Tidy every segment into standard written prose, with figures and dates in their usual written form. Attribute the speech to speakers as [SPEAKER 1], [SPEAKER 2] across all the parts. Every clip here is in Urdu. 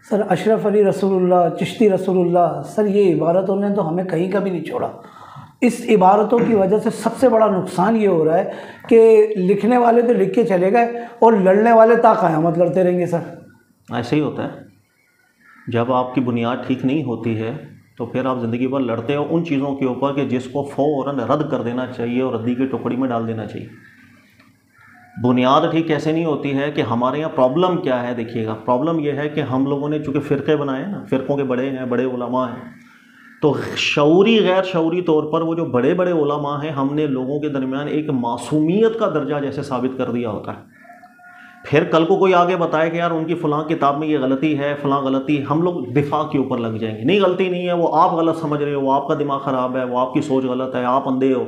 [SPEAKER 1] سر اشرف علی رسول اللہ، چشتی رسول اللہ، سر یہ عبارتوں نے تو ہمیں کہیں کا بھی نہیں چھوڑا۔ اس عبارتوں کی وجہ سے سب سے بڑا نقصان یہ ہو رہا ہے کہ لکھنے والے تو لکھ کے چلے گئے اور لڑنے والے تا قیامت لڑتے رہیں گے۔ سر
[SPEAKER 2] ایسے ہی ہوتا ہے، جب آپ کی بنیاد ٹھیک نہیں ہوتی ہے تو پھر آپ زندگی بھر لڑتے ہو ان چیزوں کے اوپر کہ جس کو فوراً رد کر دینا چاہیے اور ردی کی ٹکڑی میں ڈال دینا چاہیے۔ بنیاد ٹھیک کیسے نہیں ہوتی ہے کہ ہمارے یہاں پرابلم کیا ہے؟ دیکھیے گا، پرابلم یہ ہے کہ ہم لوگوں نے چونکہ فرقے بنائے ہیں نا، فرقوں کے بڑے ہیں، بڑے علماء ہیں، تو شعوری غیر شعوری طور پر وہ جو بڑے بڑے علماء ہیں، ہم نے لوگوں کے درمیان ایک معصومیت کا درجہ جیسے ثابت کر دیا ہوتا ہے۔ پھر کل کو کوئی آگے بتائے کہ یار ان کی فلاں کتاب میں یہ غلطی ہے، فلاں غلطی، ہم لوگ دفاع کے اوپر لگ جائیں گے۔ نہیں، غلطی نہیں ہے، وہ آپ غلط سمجھ رہے ہو، وہ آپ کا دماغ خراب ہے، وہ آپ کی سوچ غلط ہے، آپ اندھے ہو۔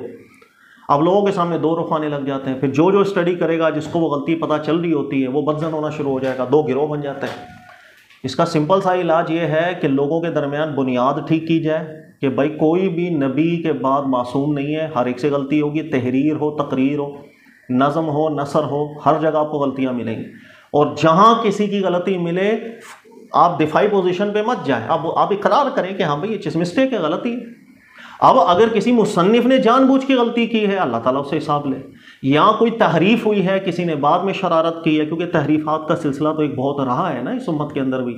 [SPEAKER 2] اب لوگوں کے سامنے دو رخ آنے لگ جاتے ہیں۔ پھر جو اسٹڈی کرے گا، جس کو وہ غلطی پتہ چل رہی ہوتی ہے، وہ بدزن ہونا شروع ہو جائے گا، دو گروہ بن جاتے ہیں۔ اس کا سمپل سا علاج یہ ہے کہ لوگوں کے درمیان بنیاد ٹھیک کی جائے کہ بھائی کوئی بھی نبی کے بعد معصوم نہیں ہے، ہر ایک سے غلطی ہوگی، تحریر ہو، تقریر ہو، نظم ہو، نثر ہو، ہر جگہ آپ کو غلطیاں ملیں گی۔ اور جہاں کسی کی غلطی ملے آپ دفاعی پوزیشن پہ مت جائیں، اب آپ اقرار کریں کہ ہاں بھائی یہ چیز مسٹیک ہے، غلطی ہے۔ اب اگر کسی مصنف نے جان بوجھ کے غلطی کی ہے، اللہ تعالیٰ اس سے حساب لے، یا کوئی تحریف ہوئی ہے، کسی نے بعد میں شرارت کی ہے، کیونکہ تحریفات کا سلسلہ تو ایک بہت رہا ہے نا اس امت کے اندر بھی،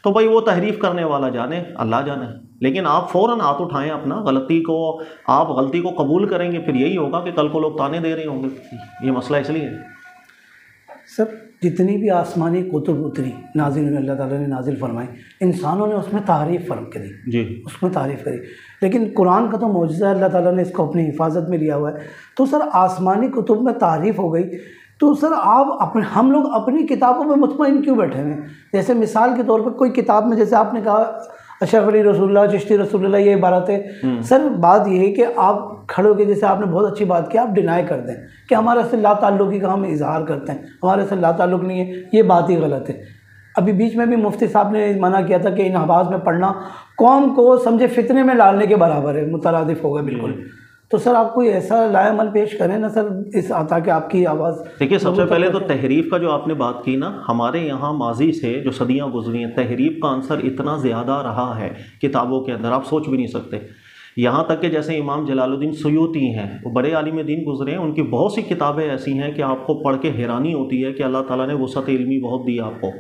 [SPEAKER 2] تو بھائی وہ تحریف کرنے والا جانے، اللہ جانے، لیکن آپ فوراً ہاتھ اٹھائیں اپنا غلطی کو، آپ غلطی کو قبول کریں گے، پھر یہی ہوگا کہ کل کو لوگ تانے دے رہے ہوں گے۔ یہ مسئلہ اس لیے ہے۔
[SPEAKER 1] سب جتنی بھی آسمانی کتب اتری نازل اللہ تعالیٰ نے نازل فرمائی، انسانوں نے اس میں تعریف فرم کری،
[SPEAKER 2] جی،
[SPEAKER 1] اس میں تعریف کری، لیکن قرآن کا تو معجزہ اللہ تعالیٰ نے اس کو اپنی حفاظت میں لیا ہوا ہے۔ تو سر آسمانی کتب میں تعریف ہو گئی، تو سر آپ ہم لوگ اپنی کتابوں میں مطمئن کیوں بیٹھے ہوئے ہیں؟ جیسے مثال کے طور پر کوئی کتاب میں، جیسے آپ نے کہا اشرف علی رسول اللہ، چشتی رسول اللہ، یہ عبارتیں، سر بات یہ ہے کہ آپ کھڑے ہو کے، جیسے آپ نے بہت اچھی بات کی، آپ ڈینائی کر دیں کہ ہمارے سے لا تعلقی کا ہم اظہار کرتے ہیں، ہمارے سے لا تعلق نہیں ہے، یہ بات ہی غلط ہے۔ ابھی بیچ میں بھی مفتی صاحب نے منع کیا تھا کہ ان حواس میں پڑھنا قوم کو سمجھے فتنے میں ڈالنے کے برابر ہے، مترادف ہوگا بالکل۔ تو سر آپ کوئی ایسا لائے عمل پیش کریں نا سر، اس تاکہ آپ کی آواز۔
[SPEAKER 2] دیکھیے، سب سے پہلے تو تحریف کا جو آپ نے بات کی نا، ہمارے یہاں ماضی سے جو صدیاں گزری ہیں، تحریف کا عنصر اتنا زیادہ رہا ہے کتابوں کے اندر، آپ سوچ بھی نہیں سکتے۔ یہاں تک کہ جیسے امام جلال الدین سیوطی ہیں، وہ بڑے عالم دین گزرے ہیں، ان کی بہت سی کتابیں ایسی ہیں کہ آپ کو پڑھ کے حیرانی ہوتی ہے کہ اللہ تعالیٰ نے وسعت علمی بہت دی آپ کو،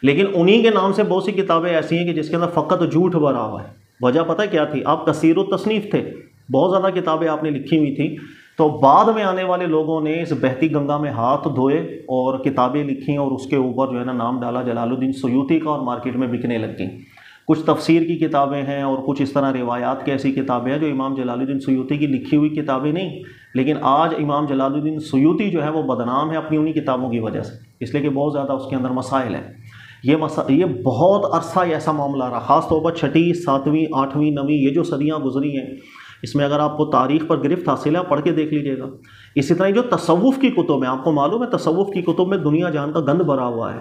[SPEAKER 2] لیکن انہی کے نام سے بہت سی کتابیں ایسی ہیں کہ جس کے اندر فقط جھوٹ بھرا ہوا ہے۔ وجہ پتہ کیا تھی؟ آپ کثیر التصنیف تھے، بہت زیادہ کتابیں آپ نے لکھی ہوئی تھیں، تو بعد میں آنے والے لوگوں نے اس بہتی گنگا میں ہاتھ دھوئے اور کتابیں لکھیں، اور اس کے اوپر جو ہے نا نام ڈالا جلال الدین سیوطی کا، اور مارکیٹ میں بکنے لگ گئیں۔ کچھ تفسیر کی کتابیں ہیں اور کچھ اس طرح روایات کی ایسی کتابیں ہیں جو امام جلال الدین سیوطی کی لکھی ہوئی کتابیں نہیں، لیکن آج امام جلال الدین سیوطی جو ہے وہ بدنام ہے اپنی انہی کتابوں کی وجہ سے، اس لیے کہ بہت زیادہ اس کے اندر مسائل ہیں۔ یہ بہت عرصہ ایسا معاملہ رہا، خاص طور پر 6، 7، 8، 9، یہ جو صدیاں گزری ہیں، اس میں اگر آپ کو تاریخ پر گرفت حاصل ہے، پڑھ کے دیکھ لیجیے گا۔ اسی طرح جو تصوف کی کتب ہیں، آپ کو معلوم ہے تصوف کی کتب میں دنیا جان کا گند بھرا ہوا ہے،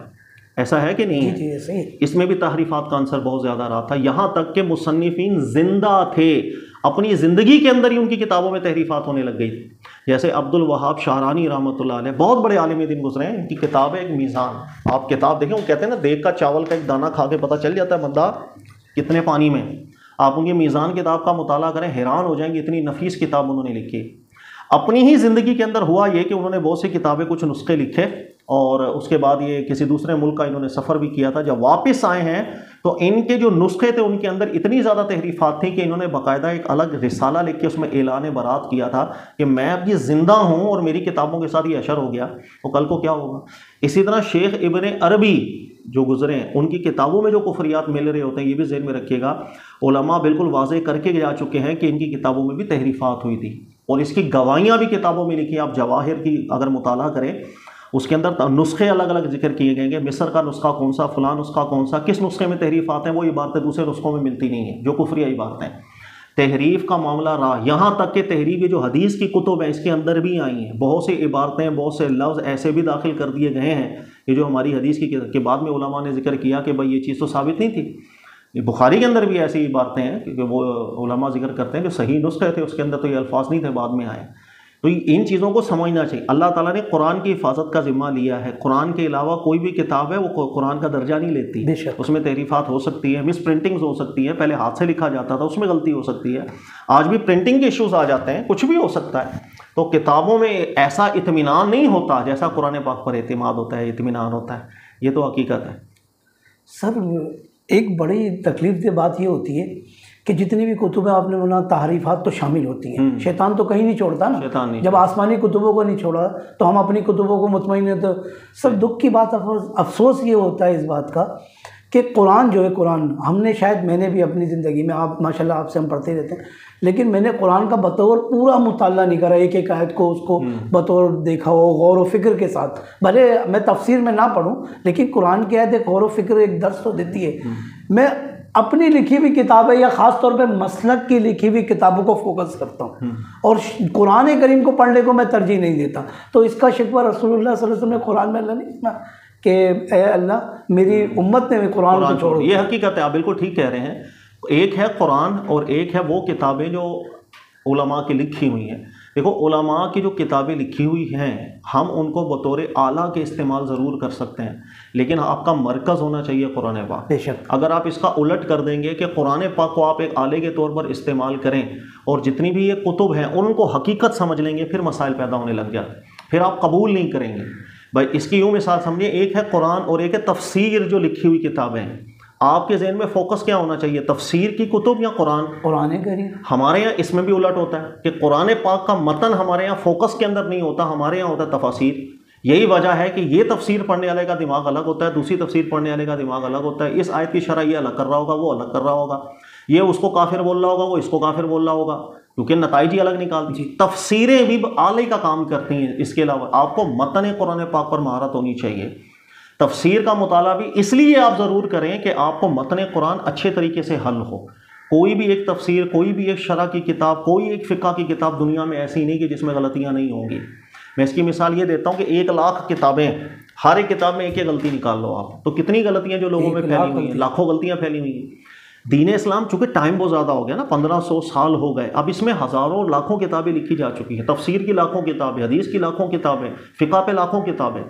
[SPEAKER 2] ایسا ہے کہ نہیں ہے؟
[SPEAKER 1] جی ایسے ہی۔
[SPEAKER 2] اس میں بھی تحریفات کا عنصر بہت زیادہ رہا تھا، یہاں تک کہ مصنفین زندہ تھے، اپنی زندگی کے اندر ہی ان کی کتابوں میں تحریفات ہونے لگ گئی تھی۔ جیسے عبد الوہاب شعرانی رحمۃ اللہ علیہ، بہت بڑے عالم دین گزرے ہیں، ان کی کتاب ہے ایک میزان۔ آپ کتاب دیکھیں، وہ کہتے ہیں نا دیگ کا چاول کا ایک دانہ کھا کے پتہ چل جاتا ہے بندہ کتنے پانی میں۔ آپ ان کی میزان کتاب کا مطالعہ کریں، حیران ہو جائیں گے، اتنی نفیس کتاب انہوں نے لکھی۔ اپنی ہی زندگی کے اندر ہوا یہ کہ انہوں نے بہت سی کتابیں، کچھ نسخے لکھے، اور اس کے بعد یہ کسی دوسرے ملک کا انہوں نے سفر بھی کیا تھا۔ جب واپس آئے ہیں تو ان کے جو نسخے تھے ان کے اندر اتنی زیادہ تحریفات تھیں کہ انہوں نے باقاعدہ ایک الگ رسالہ لکھ کے اس میں اعلان برات کیا تھا کہ میں اب یہ زندہ ہوں اور میری کتابوں کے ساتھ یہ اشر ہو گیا تو کل کو کیا ہوگا۔ اسی طرح شیخ ابن عربی جو گزرے ہیں، ان کی کتابوں میں جو کفریات مل رہے ہوتے ہیں، یہ بھی ذہن میں رکھیے گا، علماء بالکل واضح کر کے جا چکے ہیں کہ ان کی کتابوں میں بھی تحریفات ہوئی تھی، اور اس کی گواہیاں بھی کتابوں میں لکھی ہیں۔ آپ جواہر کی اگر مطالعہ کریں، اس کے اندر نسخے الگ الگ ذکر کیے گئے ہیں، مصر کا نسخہ کون سا، فلاں نسخہ کون سا، کس نسخے میں تحریفات ہیں، وہ عبارتیں دوسرے نسخوں میں ملتی نہیں ہیں، جو کفریہ عبارتیں۔ تحریف کا معاملہ رہا، یہاں تک کہ تحریف جو حدیث کی کتب ہیں اس کے اندر بھی آئی ہیں، بہت سی عبارتیں، بہت سے لفظ ایسے بھی داخل کر دیے گئے ہیں کہ جو ہماری حدیث کے بعد میں علماء نے ذکر کیا کہ بھائی یہ چیز تو ثابت نہیں تھی۔ بخاری کے اندر بھی ایسی عبارتیں ہیں کیونکہ وہ علماء ذکر کرتے ہیں جو صحیح نسخے تھے اس کے اندر تو یہ الفاظ نہیں تھے، بعد میں آئے۔ تو ان چیزوں کو سمجھنا چاہیے. اللہ تعالیٰ نے قرآن کی حفاظت کا ذمہ لیا ہے. قرآن کے علاوہ کوئی بھی کتاب ہے وہ قرآن کا درجہ نہیں لیتی. اس میں تحریفات ہو سکتی ہیں, مس پرنٹنگز ہو سکتی ہیں. پہلے ہاتھ سے لکھا جاتا تھا, اس میں غلطی ہو سکتی ہے. آج بھی پرنٹنگ کے ایشوز آ جاتے ہیں, کچھ بھی ہو سکتا ہے. تو کتابوں میں ایسا اطمینان نہیں ہوتا جیسا قرآن پاک پر اعتماد ہوتا ہے, اطمینان ہوتا ہے. یہ تو حقیقت ہے.
[SPEAKER 1] سر ایک بڑی تکلیف دہ بات یہ ہوتی ہے کہ جتنی بھی کتب ہیں آپ نے بولا تحریفات تو شامل ہوتی ہیں. شیطان تو کہیں نہیں چھوڑتا نا. جب آسمانی کتبوں کو نہیں چھوڑا تو ہم اپنی کتبوں کو مطمئن ہیں. تو سب دکھ کی بات, افسوس یہ ہوتا ہے اس بات کا کہ قرآن جو ہے, قرآن ہم نے شاید, میں نے بھی اپنی زندگی میں, آپ ماشاءاللہ آپ سے ہم پڑھتے رہتے ہیں, لیکن میں نے قرآن کا بطور پورا مطالعہ نہیں کرا. ایک ایک آیت کو اس کو بطور دیکھا ہو غور و فکر کے ساتھ. بھلے میں تفسیر میں نہ پڑھوں لیکن قرآن کی آیت ایک غور و فکر, ایک درس تو دیتی ہے. میں اپنی لکھی ہوئی کتابیں یا خاص طور پہ مسلک کی لکھی ہوئی کتابوں کو فوکس کرتا ہوں, اور قرآن کریم کو پڑھنے کو میں ترجیح نہیں دیتا. تو اس کا شکوہ رسول اللہ صلی اللہ علیہ وسلم نے قرآن میں اللہ نہیں سنا کہ اے اللہ میری امت نے قرآن کو چھوڑو.
[SPEAKER 2] یہ حقیقت ہے, آپ بالکل ٹھیک کہہ رہے ہیں. ایک ہے قرآن اور ایک ہے وہ کتابیں جو علماء کی لکھی ہوئی ہیں. دیکھو علماء کی جو کتابیں لکھی ہوئی ہیں ہم ان کو بطور اعلیٰ کے استعمال ضرور کر سکتے ہیں, لیکن آپ کا مرکز ہونا چاہیے قرآن پاک.
[SPEAKER 1] بے شک.
[SPEAKER 2] اگر آپ اس کا الٹ کر دیں گے کہ قرآن پاک کو آپ ایک آلے کے طور پر استعمال کریں اور جتنی بھی یہ کتب ہیں ان کو حقیقت سمجھ لیں گے, پھر مسائل پیدا ہونے لگ جاتے ہیں, پھر آپ قبول نہیں کریں گے. بھائی اس کی یوں مثال سمجھیے, ایک ہے قرآن اور ایک ہے تفسیر جو لکھی ہوئی کتابیں ہیں. آپ کے ذہن میں فوکس کیا ہونا چاہیے, تفسیر کی کتب یا قرآن؟
[SPEAKER 1] قرآن کریم.
[SPEAKER 2] ہمارے یہاں اس میں بھی الٹ ہوتا ہے کہ قرآن پاک کا متن ہمارے یہاں فوکس کے اندر نہیں ہوتا, ہمارے یہاں ہوتا ہے تفاسیر. یہی وجہ ہے کہ یہ تفسیر پڑھنے والے کا دماغ الگ ہوتا ہے, دوسری تفسیر پڑھنے والے کا دماغ الگ ہوتا ہے. اس آیت کی شرح یہ الگ کر رہا ہوگا, وہ الگ کر رہا ہوگا, یہ اس کو کافر بول رہا ہوگا, وہ اس کو کافر بول رہا ہوگا, کیونکہ نتائج ہی الگ نکالتی. تفسیریں بھی اعلی کا کام کرتی ہیں. اس کے علاوہ آپ کو متن قرآن پاک پر مہارت ہونی چاہیے. تفسیر کا مطالعہ بھی اس لیے آپ ضرور کریں کہ آپ کو متن قرآن اچھے طریقے سے حل ہو. کوئی بھی ایک تفسیر, کوئی بھی ایک شرح کی کتاب, کوئی ایک فقہ کی کتاب دنیا میں ایسی نہیں کہ جس میں غلطیاں نہیں ہوں گی. میں اس کی مثال یہ دیتا ہوں کہ 1,00,000 کتابیں, ہر ایک کتاب میں ایک ایک غلطی نکال لو آپ, تو کتنی غلطیاں جو لوگوں میں پھیلی ہوئی ہیں, لاکھوں غلطیاں پھیلی ہوئی ہیں. دین اسلام چونکہ ٹائم بہت زیادہ ہو گیا نا, 1500 سال ہو گئے, اب اس میں ہزاروں لاکھوں کتابیں لکھی جا چکی ہیں. تفسیر کی لاکھوں کتابیں, حدیث کی لاکھوں کتابیں, فقہ پہ لاکھوں کتابیں.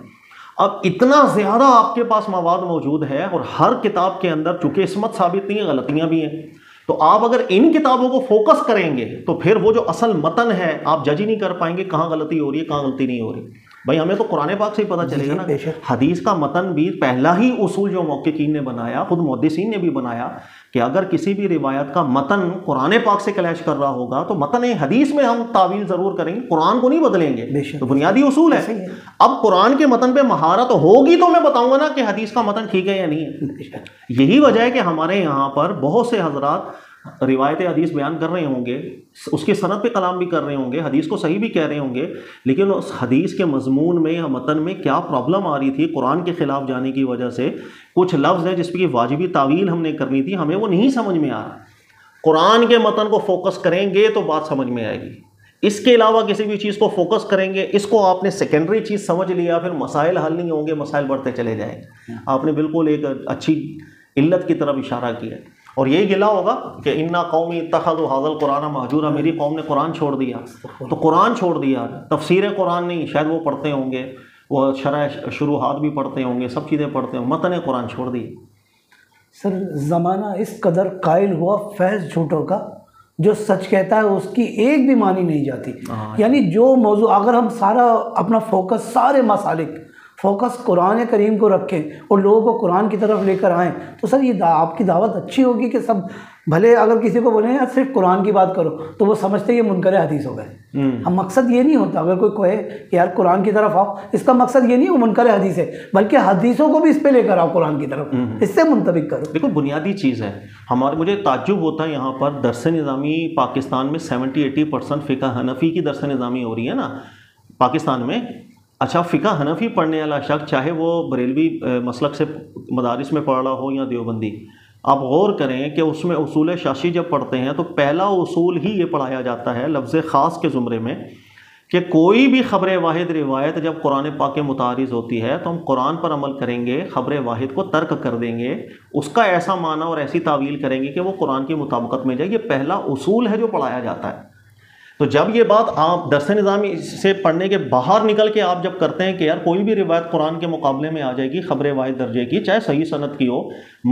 [SPEAKER 2] اب اتنا زیادہ آپ کے پاس مواد موجود ہے, اور ہر کتاب کے اندر چونکہ عصمت ثابت نہیں ہے, غلطیاں بھی ہیں. تو آپ اگر ان کتابوں کو فوکس کریں گے تو پھر وہ جو اصل متن ہے آپ جج ہی نہیں کر پائیں گے کہاں غلطی ہو رہی ہے, کہاں غلطی نہیں ہو رہی. بھائی ہمیں تو قرآن پاک سے ہی پتہ چلے گا نا. حدیث کا متن بھی پہلا ہی اصول جو محققین نے بنایا, خود محدثین نے بھی بنایا, کہ اگر کسی بھی روایت کا متن قرآن پاک سے کلیش کر رہا ہوگا تو متن حدیث میں ہم تعویل ضرور کریں گے, قرآن کو نہیں بدلیں گے. تو بنیادی اصول ہے. اب قرآن کے متن پہ مہارت ہوگی تو میں بتاؤں گا نا کہ حدیث کا متن ٹھیک ہے یا نہیں ہے. یہی وجہ ہے کہ ہمارے یہاں پر بہت سے حضرات روایت حدیث بیان کر رہے ہوں گے, اس کی سند پہ کلام بھی کر رہے ہوں گے, حدیث کو صحیح بھی کہہ رہے ہوں گے, لیکن اس حدیث کے مضمون میں یا متن میں کیا پرابلم آ رہی تھی قرآن کے خلاف جانے کی وجہ سے, کچھ لفظ ہیں جس پہ واجبی تعویل ہم نے کرنی تھی, ہمیں وہ نہیں سمجھ میں آ رہا. قرآن کے متن کو فوکس کریں گے تو بات سمجھ میں آئے گی. اس کے علاوہ کسی بھی چیز کو فوکس کریں گے, اس کو آپ نے سیکنڈری چیز سمجھ لیا, پھر مسائل حل نہیں ہوں گے, مسائل بڑھتے چلے جائیں گے. آپ نے بالکل ایک اچھی علت کی طرف اشارہ کیا ہے. اور یہی گلا ہوگا کہ انا قومی اتخذوا ھذا القرآن مہجورا, میری قوم نے قرآن چھوڑ دیا. تو قرآن چھوڑ دیا, تفسیر قرآن نہیں, شاید وہ پڑھتے ہوں گے, وہ شرح شروحات بھی پڑھتے ہوں گے, سب چیزیں پڑھتے ہوں, متن قرآن چھوڑ دی.
[SPEAKER 1] سر زمانہ اس قدر قائل ہوا فیض جھوٹوں کا, جو سچ کہتا ہے اس کی ایک بھی مانی نہیں جاتی. یعنی جو موضوع اگر ہم سارا اپنا فوکس, سارے مسالک فوکس قرآن کریم کو رکھیں اور لوگوں کو قرآن کی طرف لے کر آئیں, تو سر یہ آپ کی دعوت اچھی ہوگی کہ سب بھلے اگر کسی کو بولیں یار صرف قرآن کی بات کرو تو وہ سمجھتے یہ منکر حدیث ہو گئے. ہم مقصد یہ نہیں ہوتا, اگر کوئی کہے کہ یار قرآن کی طرف آؤ, اس کا مقصد یہ نہیں وہ منکر حدیث ہے, بلکہ حدیثوں کو بھی اس پہ لے کر آؤ قرآن کی طرف, اس سے منطبق کرو.
[SPEAKER 2] دیکھو بنیادی چیز ہے ہمارے, مجھے تعجب ہوتا ہے یہاں پر درس نظامی پاکستان میں 70-80% فقہ حنفی کی درس نظامی ہو رہی ہے نا پاکستان میں. اچھا, فقہ حنفی پڑھنے والا شخص چاہے وہ بریلوی مسلک سے مدارس میں پڑھ رہا ہو یا دیوبندی, آپ غور کریں کہ اس میں اصول شاشی جب پڑھتے ہیں تو پہلا اصول ہی یہ پڑھایا جاتا ہے لفظ خاص کے زمرے میں کہ کوئی بھی خبر واحد روایت جب قرآن پاک کے متعارض ہوتی ہے تو ہم قرآن پر عمل کریں گے, خبر واحد کو ترک کر دیں گے, اس کا ایسا معنی اور ایسی تعویل کریں گے کہ وہ قرآن کی مطابقت میں جائے. یہ پہلا اصول ہے جو پڑھایا جاتا ہے. تو جب یہ بات آپ درس نظامی سے پڑھنے کے باہر نکل کے آپ جب کرتے ہیں کہ یار کوئی بھی روایت قرآن کے مقابلے میں آ جائے گی خبر واحد درجے کی، چاہے صحیح سند کی ہو،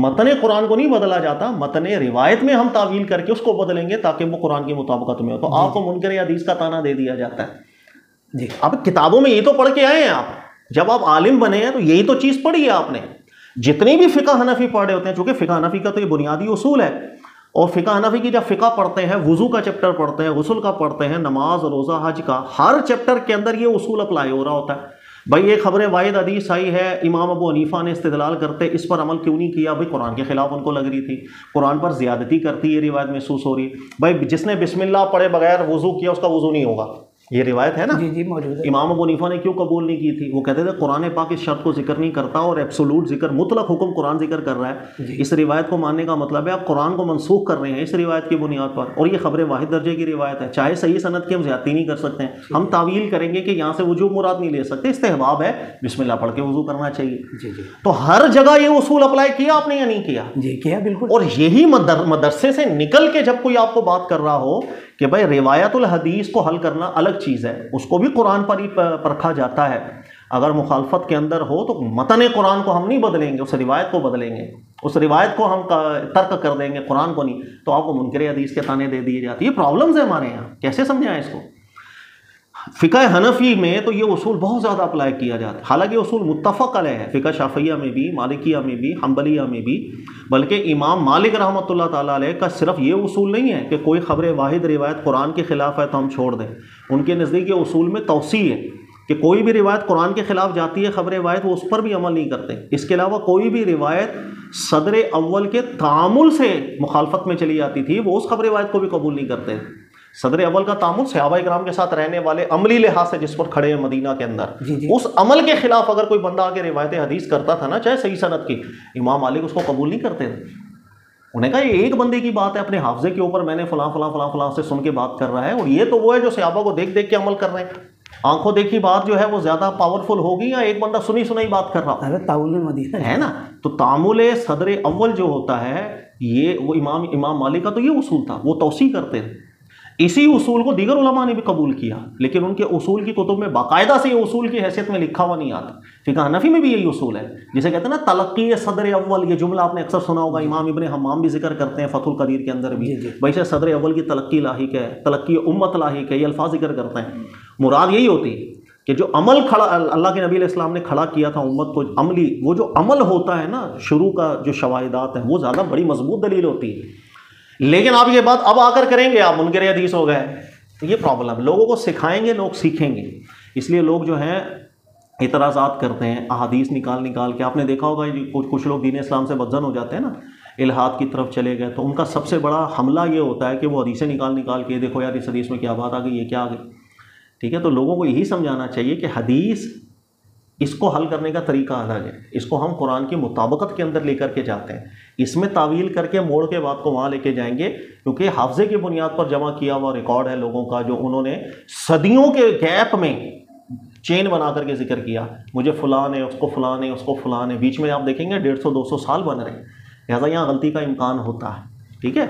[SPEAKER 2] متن قرآن کو نہیں بدلا جاتا، متن روایت میں ہم تعویل کر کے اس کو بدلیں گے تاکہ وہ قرآن کی مطابقت میں ہو، تو آپ کو منکر حدیث کا طعنہ دے دیا جاتا ہے۔
[SPEAKER 1] جی
[SPEAKER 2] اب کتابوں میں یہ تو پڑھ کے آئے ہیں آپ، جب آپ عالم بنے ہیں تو یہی تو چیز پڑھی ہے آپ نے۔ جتنی بھی فقہ حنفی پڑھے ہوتے ہیں، چونکہ فقہ حنفی کا تو یہ بنیادی اصول ہے، اور فقہ حنفی کی جب فقہ پڑھتے ہیں، وضو کا چیپٹر پڑھتے ہیں، غسل کا پڑھتے ہیں، نماز، روزہ، حج کا، ہر چیپٹر کے اندر یہ اصول اپلائی ہو رہا ہوتا ہے۔ بھائی یہ خبر واحد حدیث آئی ہے، امام ابو حنیفہ نے استدلال کرتے اس پر عمل کیوں نہیں کیا؟ بھائی قرآن کے خلاف ان کو لگ رہی تھی، قرآن پر زیادتی کرتی یہ روایت محسوس ہو رہی۔ بھائی جس نے بسم اللہ پڑھے بغیر وضو کیا اس کا وضو نہیں ہوگا، یہ روایت ہے نا؟
[SPEAKER 1] جی جی موجود ہے۔
[SPEAKER 2] امام ابو حنیفہ نے کیوں قبول نہیں کی تھی؟ وہ کہتے تھے قرآن پاک اس شرط کو ذکر نہیں کرتا اور ایبسولوٹ ذکر، مطلق حکم قرآن ذکر کر رہا ہے، اس روایت کو ماننے کا مطلب ہے آپ قرآن کو منسوخ کر رہے ہیں اس روایت کی بنیاد پر، اور یہ خبر واحد درجے کی روایت ہے، چاہے صحیح سند کی ہم زیادتی نہیں کر سکتے ہیں، ہم تعویل کریں گے کہ یہاں سے وجوب مراد نہیں لے سکتے، استحباب ہے، بسم اللہ پڑھ کے وضو کرنا چاہیے۔
[SPEAKER 1] جی جی
[SPEAKER 2] تو ہر جگہ یہ اصول اپلائی کیا آپ نے یا نہیں کیا؟
[SPEAKER 1] جی کیا بالکل۔
[SPEAKER 2] اور یہی مدرسے سے نکل کے جب کوئی آپ کو بات کر رہا ہو کہ بھائی روایت الحدیث کو حل کرنا الگ چیز ہے، اس کو بھی قرآن پر ہی پرکھا جاتا ہے، اگر مخالفت کے اندر ہو تو متن قرآن کو ہم نہیں بدلیں گے، اس روایت کو بدلیں گے، اس روایت کو ہم ترک کر دیں گے، قرآن کو نہیں، تو آپ کو منکر حدیث کے طعنے دے دیے جاتے ہیں۔ یہ پرابلمز ہیں ہمارے یہاں، کیسے سمجھائیں اس کو؟ فقہ حنفی میں تو یہ اصول بہت زیادہ اپلائی کیا جاتا ہے، حالانکہ یہ اصول متفق علیہ ہے فقہ شافعیہ میں بھی، مالکیہ میں بھی، حنبلیہ میں بھی، بلکہ امام مالک رحمۃ اللہ تعالیٰ علیہ کا صرف یہ اصول نہیں ہے کہ کوئی خبر واحد روایت قرآن کے خلاف ہے تو ہم چھوڑ دیں، ان کے نزدیک یہ اصول میں توسیع ہے کہ کوئی بھی روایت قرآن کے خلاف جاتی ہے خبر واحد، وہ اس پر بھی عمل نہیں کرتے۔ اس کے علاوہ کوئی بھی روایت صدر اول کے تعامل سے مخالفت میں چلی جاتی تھی، وہ اس خبر واحد کو بھی قبول نہیں کرتے۔ صدر اول کا تعامل صحابہ کرام کے ساتھ رہنے والے عملی لحاظ سے جس پر کھڑے ہیں مدینہ کے اندر، اس عمل کے خلاف اگر کوئی بندہ آگے روایت حدیث کرتا تھا نا، چاہے صحیح سند کی، امام مالک اس کو قبول نہیں کرتے تھے۔ انہیں کہا یہ ایک بندے کی بات ہے اپنے حافظے کے اوپر، میں نے فلاں فلاں فلاں فلاں سے سن کے بات کر رہا ہے، اور یہ تو وہ ہے جو صحابہ کو دیکھ دیکھ کے عمل کر رہے ہیں۔ آنکھوں دیکھی بات جو ہے وہ زیادہ پاورفل ہوگی یا ایک بندہ سنی سنائی بات کر رہا
[SPEAKER 1] تعامل مدینہ
[SPEAKER 2] ہے نا؟ تو تعامل صدر اول جو ہوتا ہے یہ وہ امام مالک کا تو یہ اصول تھا، وہ توسیع کرتے تھے۔ اسی اصول کو دیگر علماء نے بھی قبول کیا، لیکن ان کے اصول کی کتب میں باقاعدہ سے یہ اصول کی حیثیت میں لکھا ہوا نہیں آتا۔ فقہ حنفی میں بھی یہی اصول ہے، جسے کہتے ہیں نا تلقی صدر اول، یہ جملہ آپ نے اکثر سنا ہوگا، امام ابن حمام بھی ذکر کرتے ہیں فتح القدیر کے اندر بھی، بھائی سے صدر اول کی تلقی لاحق ہے، تلقی امت لاحق ہے، یہ الفاظ ذکر کرتے ہیں۔ مراد یہی ہوتی ہے کہ جو عمل کھڑا اللہ کے نبی علیہ السلام نے کھڑا کیا تھا امت کو، عملی وہ جو عمل ہوتا ہے نا، شروع کا جو شواہدات ہیں وہ زیادہ بڑی مضبوط دلیل ہوتی ہے۔ لیکن آپ یہ بات اب آ کر کریں گے، آپ منکر حدیث ہو گئے، تو یہ پرابلم ہے۔ لوگوں کو سکھائیں گے، لوگ سیکھیں گے، اس لیے لوگ جو ہیں اعتراضات کرتے ہیں احادیث نکال کے۔ آپ نے دیکھا ہوگا کچھ لوگ دین اسلام سے بدزن ہو جاتے ہیں نا، الہاد کی طرف چلے گئے، تو ان کا سب سے بڑا حملہ یہ ہوتا ہے کہ وہ حدیثیں نکال کے دیکھو یار اس حدیث میں کیا بات آ گئی، یہ کیا آ گئی، ٹھیک ہے؟ تو لوگوں کو یہی سمجھانا چاہیے کہ حدیث اس کو حل کرنے کا طریقہ الگ ہے، اس کو ہم قرآن کی مطابقت کے اندر لے کر کے جاتے ہیں، اس میں تعویل کر کے موڑ کے بات کو وہاں لے کے جائیں گے، کیونکہ حافظے کی بنیاد پر جمع کیا ہوا ریکارڈ ہے لوگوں کا، جو انہوں نے صدیوں کے گیپ میں چین بنا کر کے ذکر کیا، مجھے فلاں نے، اس کو فلاں نے، اس کو فلاں نے، بیچ میں آپ دیکھیں گے 150-200 سال بن رہے ہیں، لہٰذا یہاں غلطی کا امکان ہوتا ہے، ٹھیک ہے؟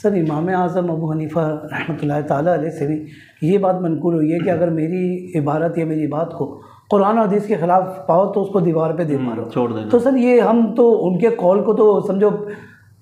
[SPEAKER 1] سر امام اعظم ابو حنیفہ رحمۃ اللہ تعالیٰ علیہ سے بھی یہ بات منقول ہوئی ہے کہ اگر میری عبارت یا میری بات کو قرآن و حدیث کے خلاف پاؤ تو اس کو دیوار پہ دے مارو،
[SPEAKER 2] چھوڑ دینا۔
[SPEAKER 1] تو سر یہ ہم تو ان کے قول کو تو سمجھو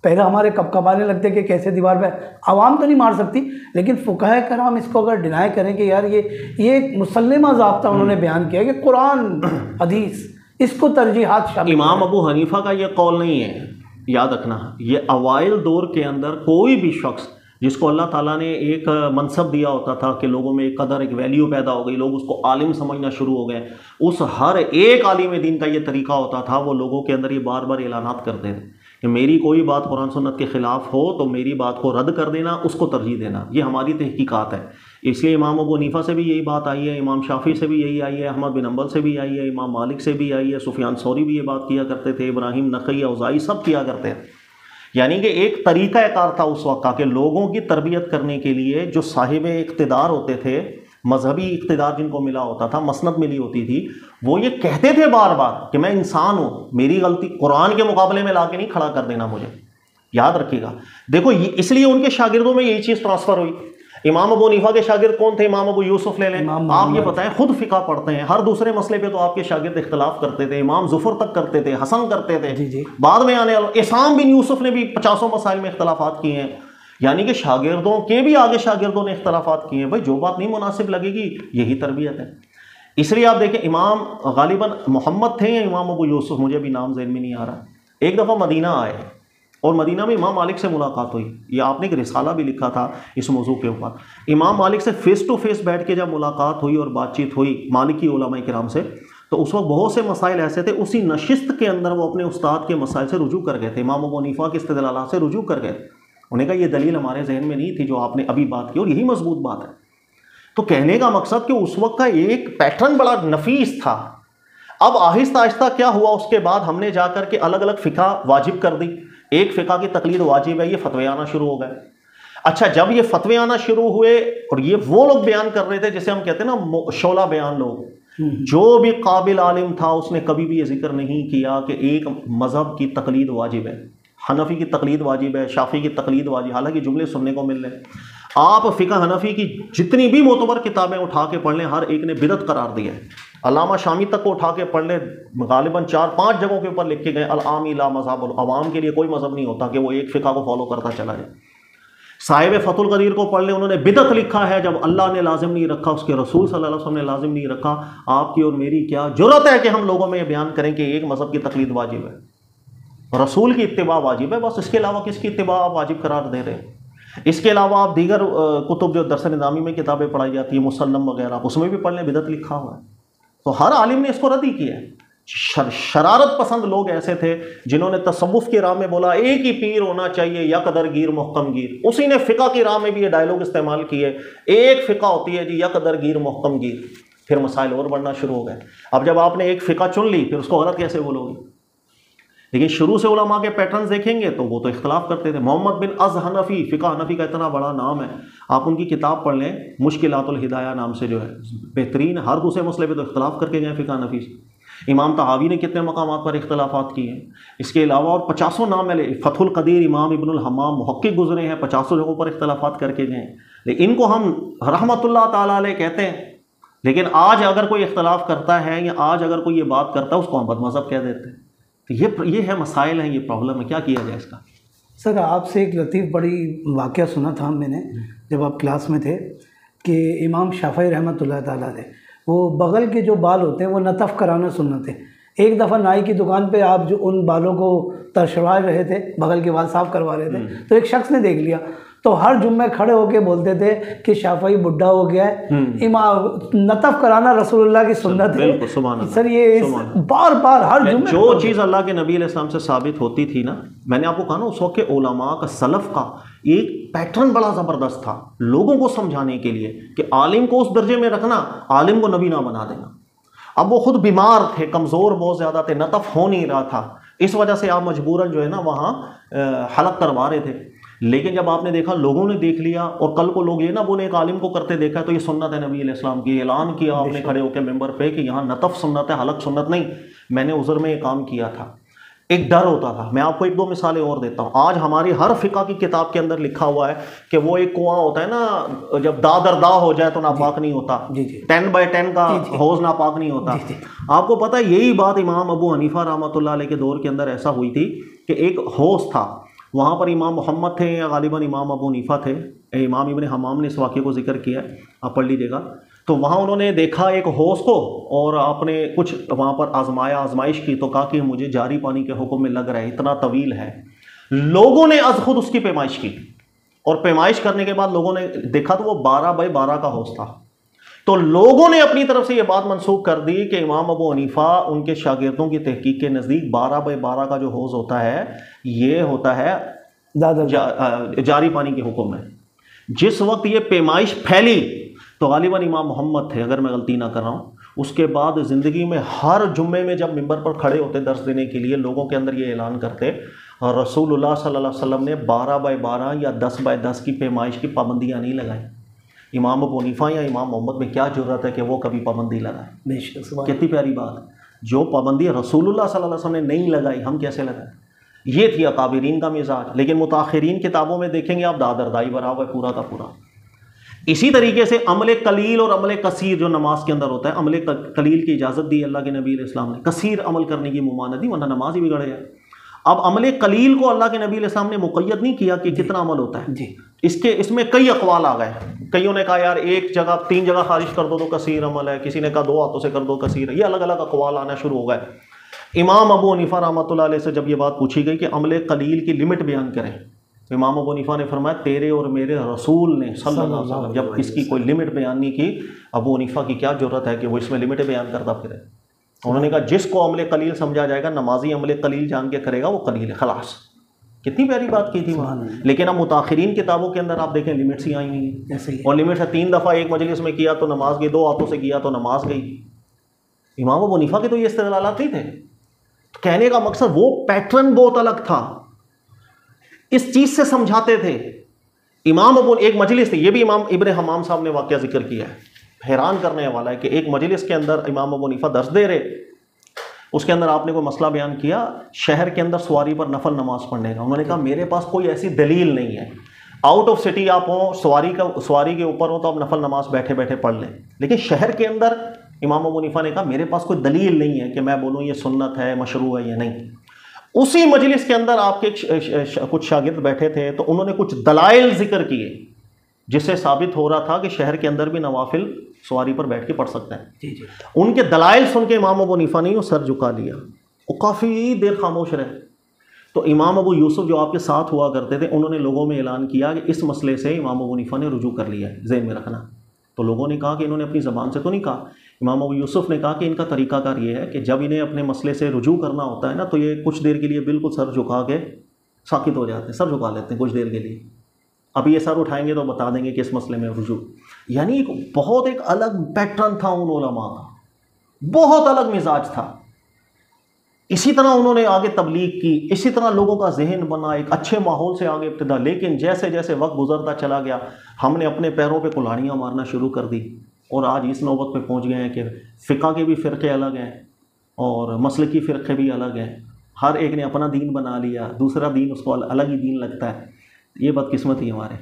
[SPEAKER 1] پہلے ہمارے کپکپانے لگتے کہ کیسے دیوار پہ، عوام تو نہیں مار سکتی، لیکن فقہاء کرام اس کو اگر ڈینائی کریں کہ یار یہ ایک مسلمہ ضابطہ انہوں نے بیان کیا کہ قرآن حدیث اس کو ترجیحات شامل۔
[SPEAKER 2] امام ابو حنیفہ کا یہ قول نہیں ہے، یاد رکھنا، یہ اوائل دور کے اندر کوئی بھی شخص جس کو اللہ تعالیٰ نے ایک منصب دیا ہوتا تھا کہ لوگوں میں ایک قدر، ایک ویلیو پیدا ہو گئی، لوگ اس کو عالم سمجھنا شروع ہو گئے، اس ہر ایک عالم دین کا یہ طریقہ ہوتا تھا، وہ لوگوں کے اندر یہ بار بار اعلانات کرتے تھے کہ میری کوئی بات قرآن سنت کے خلاف ہو تو میری بات کو رد کر دینا، اس کو ترجیح دینا، یہ ہماری تحقیقات ہے۔ اس لیے امام ابو حنیفہ سے بھی یہی بات آئی ہے، امام شافعی سے بھی یہی آئی ہے، احمد بن حنبل سے بھی آئی ہے، امام مالک سے بھی آئی ہے، سفیان ثوری بھی یہ بات کیا کرتے تھے، ابراہیم نخعی، اوزاعی سب کیا کرتے تھے۔ یعنی کہ ایک طریقہ کار تھا اس وقت کا کہ لوگوں کی تربیت کرنے کے لیے جو صاحب اقتدار ہوتے تھے، مذہبی اقتدار جن کو ملا ہوتا تھا، مسند ملی ہوتی تھی، وہ یہ کہتے تھے بار بار کہ میں انسان ہوں، میری غلطی قرآن کے مقابلے میں لا کے نہیں کھڑا کر دینا مجھے، یاد رکھیے گا۔ دیکھو اس لیے ان کے شاگردوں میں یہی چیز ٹرانسفر ہوئی، امام ابو حنیفہ کے شاگرد کون تھے؟ امام ابو یوسف لے لیں. آپ یہ بتائیں، خود فقہ پڑھتے ہیں، ہر دوسرے مسئلے پہ تو آپ کے شاگرد اختلاف کرتے تھے. امام ظفر تک کرتے تھے، حسن کرتے تھے، بعد میں آنے والے اسام بن یوسف نے بھی 50 مسائل میں اختلافات کیے ہیں. یعنی کہ شاگردوں کے بھی آگے شاگردوں نے اختلافات کیے ہیں. بھائی جو بات نہیں مناسب لگے گی یہی تربیت ہے. اس لیے آپ دیکھیں امام غالباً محمد تھے یا امام ابو یوسف، مجھے بھی نام ذہن میں نہیں آ رہا، ایک دفعہ مدینہ آئے اور مدینہ میں امام مالک سے ملاقات ہوئی. یہ آپ نے ایک رسالہ بھی لکھا تھا اس موضوع کے اوپر. امام مالک سے فیس ٹو فیس بیٹھ کے جب ملاقات ہوئی اور بات چیت ہوئی مالکی علماء کرام سے، تو اس وقت بہت سے مسائل ایسے تھے، اسی نشست کے اندر وہ اپنے استاد کے مسائل سے رجوع کر گئے تھے، امام ابو حنیفہ کے استدلالات سے رجوع کر گئے. انہوں نے کہا یہ دلیل ہمارے ذہن میں نہیں تھی جو آپ نے ابھی بات کی، اور یہی مضبوط بات ہے. تو کہنے کا مقصد کہ اس وقت کا ایک پیٹرن بڑا نفیس تھا. اب آہستہ آہستہ کیا ہوا، اس کے بعد ہم نے جا کر کے الگ الگ فقہ واجب کر دی. ایک فقہ کی تقلید واجب ہے، یہ فتوے آنا شروع ہو گئے. اچھا جب یہ فتوے آنا شروع ہوئے، اور یہ وہ لوگ بیان کر رہے تھے جسے ہم کہتے ہیں نا شعلہ بیان لوگ، جو بھی قابل عالم تھا اس نے کبھی بھی یہ ذکر نہیں کیا کہ ایک مذہب کی تقلید واجب ہے، حنفی کی تقلید واجب ہے، شافعی کی تقلید واجب. حالانکہ جملے سننے کو مل رہے ہیں. آپ فقہ حنفی کی جتنی بھی معتبر کتابیں اٹھا کے پڑھ لیں، ہر ایک نے بدعت قرار دی ہے. علامہ شامی تک کو اٹھا کے پڑھ لیں، غالباً 4-5 جگہوں کے اوپر لکھ کے گئے العام لا مذہب، عوام کے لیے کوئی مذہب نہیں ہوتا کہ وہ ایک فقہ کو فالو کرتا چلا جائے. صاحب فتح القدیر کو پڑھ لیں، انہوں نے بدعت لکھا ہے جب اللہ نے لازم نہیں رکھا، اس کے رسول صلی اللہ علیہ وسلم نے لازم نہیں رکھا. آپ کی اور میری کیا جرأت ہے کہ ہم لوگوں میں یہ بیان کریں کہ ایک مذہب کی تقلید واجب ہے، رسول کی اتباع واجب ہے، بس اس کے علاوہ کس کی اتباع آپ واجب قرار دے رہے ہیں؟ اس کے علاوہ آپ دیگر کتب جو درس نظامی میں کتابیں پڑھائی جاتی ہیں، مسلم وغیرہ، اس میں بھی پڑھ لیں بدعت لکھا ہوا ہے. تو ہر عالم نے اس کو رد ہی کیا ہے. شرارت پسند لوگ ایسے تھے جنہوں نے تصوف کی راہ میں بولا ایک ہی پیر ہونا چاہیے، یک در گیر محکم گیر. اسی نے فقہ کی راہ میں بھی یہ ڈائلاگ استعمال کیے، ایک فقہ ہوتی ہے جی یک در گیر محکم گیر. پھر مسائل اور بڑھنا شروع ہو گئے. اب جب آپ نے ایک فقہ چن لی پھر اس کو غلط کیسے بولو گے؟ لیکن شروع سے علماء کے پیٹرنز دیکھیں گے تو وہ تو اختلاف کرتے تھے. محمد بن از حنفی، فقہ حنفی کا اتنا بڑا نام ہے، آپ ان کی کتاب پڑھ لیں، مشکلات الہدایہ نام سے جو ہے، بہترین، ہر دوسرے مسئلے پہ تو اختلاف کر کے گئے فقہ حنفی سے. امام طحاوی نے کتنے مقامات پر اختلافات کیے ہیں. اس کے علاوہ اور 50 نام ہے، فتح القدیر، امام ابن الحمام محقق گزرے ہیں، 50 جگہوں پر اختلافات کر کے گئے ہیں. لیکن ان کو ہم رحمت اللہ تعالیٰ علیہ کہتے ہیں. لیکن آج اگر کوئی اختلاف کرتا ہے یا آج اگر کوئی یہ بات کرتا ہے اس کو ہم بد مذہب کہہ دیتے ہیں. تو یہ ہے مسائل ہیں، یہ پرابلم ہے. کیا کیا جائے اس کا؟
[SPEAKER 1] سر آپ سے ایک لطیف بڑی واقعہ سنا تھا میں نے جب آپ کلاس میں تھے، کہ امام شافعی رحمۃ اللہ تعالیٰ علیہ، وہ بغل کے جو بال ہوتے ہیں وہ نتف کرانا سنت ہے. ایک دفعہ نائی کی دکان پہ آپ جو ان بالوں کو ترشوا رہے تھے، بغل کے بال صاف کروا رہے تھے، تو ایک شخص نے دیکھ لیا، تو ہر جمعے کھڑے ہو کے بولتے تھے کہ شافعی بڈھا ہو گیا ہے، امام نتف کرانا رسول اللہ کی سنت ہے. سر یہ بار بار ہر جمعے
[SPEAKER 2] جو چیز اللہ کے نبی علیہ السلام سے ثابت ہوتی تھی نا، میں نے آپ کو کہا نا، اس وقت کے علماء کا، سلف کا ایک پیٹرن بڑا زبردست تھا لوگوں کو سمجھانے کے لیے کہ عالم کو اس درجے میں رکھنا، عالم کو نبی نہ بنا دینا. اب وہ خود بیمار تھے، کمزور بہت زیادہ تھے، نتف ہو نہیں رہا تھا، اس وجہ سے آپ مجبوراً جو ہے نا وہاں حلق کروا رہے تھے. لیکن جب آپ نے دیکھا، لوگوں نے دیکھ لیا، اور کل کو لوگ یہ نہ بولے ایک عالم کو کرتے دیکھا تو یہ سنت ہے نبی علیہ السلام کی، اعلان کیا آپ نے کھڑے ہو کے ممبر پہ کہ یہاں نتف سنت ہے، حلق سنت نہیں. میں نے عذر میں یہ کام کیا تھا، ایک ڈر ہوتا تھا. میں آپ کو 1-2 مثالیں اور دیتا ہوں. آج ہماری ہر فقہ کی کتاب کے اندر لکھا ہوا ہے کہ وہ ایک کنواں ہوتا ہے نا، جب دا ہو جائے تو ناپاک نہیں ہوتا، 10x10 کا حوض ناپاک نہیں ہوتا. آپ کو پتہ ہے یہی بات امام ابو حنیفہ رحمۃ اللہ علیہ کے دور کے اندر ایسا ہوئی تھی کہ ایک حوض تھا، وہاں پر امام محمد تھے یا غالباً امام ابو حنیفہ تھے. امام ابن حمام نے اس واقعے کو ذکر کیا ہے، آپ پڑھ لیجیے گا. تو وہاں انہوں نے دیکھا ایک حوض کو، اور آپ نے کچھ وہاں پر آزمائش کی، تو کہا کہ مجھے جاری پانی کے حکم میں لگ رہا ہے، اتنا طویل ہے. لوگوں نے از خود اس کی پیمائش کی، اور پیمائش کرنے کے بعد لوگوں نے دیکھا تو وہ 12x12 کا حوض تھا. تو لوگوں نے اپنی طرف سے یہ بات منسوخ کر دی کہ امام ابو حنیفہ ان کے شاگردوں کی تحقیق کے نزدیک 12x12 کا جو حوض ہوتا ہے یہ ہوتا ہے جاری پانی کے حکم میں. جس وقت یہ پیمائش پھیلی تو غالباً امام محمد تھے اگر میں غلطی نہ کر رہا ہوں. اس کے بعد زندگی میں ہر جمعے میں جب ممبر پر کھڑے ہوتے درس دینے کے لیے، لوگوں کے اندر یہ اعلان کرتے، رسول اللہ صلی اللہ علیہ وسلم نے 12x12 یا 10x10 کی پیمائش کی پابندیاں نہیں لگائیں. امام ابو حنیفہ یا امام محمد میں کیا جرأت ہے کہ وہ کبھی پابندی لگائیں؟ کتنی پیاری بات. جو پابندی رسول اللہ صلی اللہ علیہ وسلم نے نہیں لگائی، ہم کیسے لگائیں؟ یہ تھی اکابرین کا مزاج. لیکن متاخرین کتابوں میں دیکھیں گے آپ، دادردائی برابر پورا کا پورا. اسی طریقے سے عمل قلیل اور عمل کثیر جو نماز کے اندر ہوتا ہے، عمل قلیل کی اجازت دی اللہ کے نبی علیہ السلام نے، کثیر عمل کرنے کی ممانعت دی، ورنہ نماز ہی بگڑ جائے۔ اب عمل قلیل کو اللہ کے نبی علیہ السلام نے مقید نہیں کیا کہ کتنا عمل ہوتا ہے،
[SPEAKER 1] جی
[SPEAKER 2] اس میں کئی اقوال آ گئے۔ کئیوں نے کہا یار ایک جگہ 3 جگہ خارج کر دو تو کثیر عمل ہے، کسی نے کہا 2 ہاتھوں سے کر دو کثیر ہے، یہ الگ الگ اقوال آنا شروع ہو گئے۔ امام ابو حنیفہ رحمۃ اللہ علیہ سے جب یہ بات پوچھی گئی کہ عمل قلیل کی لمٹ بیان کریں، امام ابو حنیفہ نے فرمایا تیرے اور میرے رسول نے صلی اللہ علیہ وسلم جب اس کی کوئی لمٹ بیان نہیں کی، ابو حنیفہ کی کیا جرت ہے کہ وہ اس میں لمٹ بیان کرتا پھرے۔ انہوں نے کہا جس کو عمل قلیل سمجھا جائے گا، نمازی عمل قلیل جان کے کرے گا، وہ قلیل ہے، خلاص۔ کتنی پیاری بات کی تھی وہاں۔ لیکن اب متاخرین کتابوں کے اندر آپ دیکھیں لمٹس ہی آئی ہوئی ہیں، اور لمٹس ہے 3 دفعہ ایک مجلس میں کیا تو نماز گئی، 2 ہاتھوں سے کیا تو نماز گئی۔ امام ابو حنیفہ کے تو یہ استدلالات نہیں تھے۔ کہنے کا مقصد وہ پیٹرن بہت الگ تھا، اس چیز سے سمجھاتے تھے۔ امام ابو ایک مجلس تھی، یہ بھی امام ابن حمام صاحب نے واقعہ ذکر کیا ہے، حیران کرنے والا ہے کہ ایک مجلس کے اندر امام ابو حنیفہ درس دے رہے، اس کے اندر آپ نے کوئی مسئلہ بیان کیا شہر کے اندر سواری پر نفل نماز پڑھنے کا۔ انہوں نے کہا میرے پاس کوئی ایسی دلیل نہیں ہے، آؤٹ آف سٹی آپ ہوں، سواری کے اوپر ہوں تو آپ نفل نماز بیٹھے بیٹھے پڑھ لیں، لیکن شہر کے اندر امام ابو حنیفہ نے کہا میرے پاس کوئی دلیل نہیں ہے کہ میں بولوں یہ سنت ہے، مشروع ہے یا نہیں۔ اسی مجلس کے اندر آپ کے کچھ شاگرد بیٹھے تھے تو انہوں نے کچھ دلائل ذکر کیے جس سے ثابت ہو رہا تھا کہ شہر کے اندر بھی نوافل سواری پر بیٹھ کے پڑھ سکتے ہیں۔
[SPEAKER 1] جی جی
[SPEAKER 2] ان کے دلائل سن کے امام ابو حنیفہ نے وہ سر جھکا لیا، وہ کافی دیر خاموش رہے۔ تو امام ابو یوسف جو آپ کے ساتھ ہوا کرتے تھے، انہوں نے لوگوں میں اعلان کیا کہ اس مسئلے سے امام ابو حنیفہ نے رجوع کر لیا ہے، ذہن میں رکھنا۔ تو لوگوں نے کہا کہ انہوں نے اپنی زبان سے تو نہیں کہا۔ امام ابو یوسف نے کہا کہ ان کا طریقہ کار یہ ہے کہ جب انہیں اپنے مسئلے سے رجوع کرنا ہوتا ہے نا تو یہ کچھ دیر کے لیے بالکل سر جھکا کے ساکت ہو جاتے ہیں، سر جھکا لیتے ہیں کچھ دیر کے لیے۔ اب یہ سر اٹھائیں گے تو بتا دیں گے کہ اس مسئلے میں رجوع، یعنی ایک الگ پیٹرن تھا ان علماء کا، بہت الگ مزاج تھا۔ اسی طرح انہوں نے آگے تبلیغ کی، اسی طرح لوگوں کا ذہن بنا، ایک اچھے ماحول سے آگے ابتدا۔ لیکن جیسے جیسے وقت گزرتا چلا گیا، ہم نے اپنے پیروں پہ کلاڑیاں مارنا شروع کر دی، اور آج اس نوبت پہ پہنچ گئے ہیں کہ فقہ کے بھی فرقے الگ ہیں اور مسلکی فرقے بھی الگ ہیں، ہر ایک نے اپنا دین بنا لیا، دوسرا دین اس کو الگ ہی دین لگتا ہے۔ یہ بدقسمتی ہمارے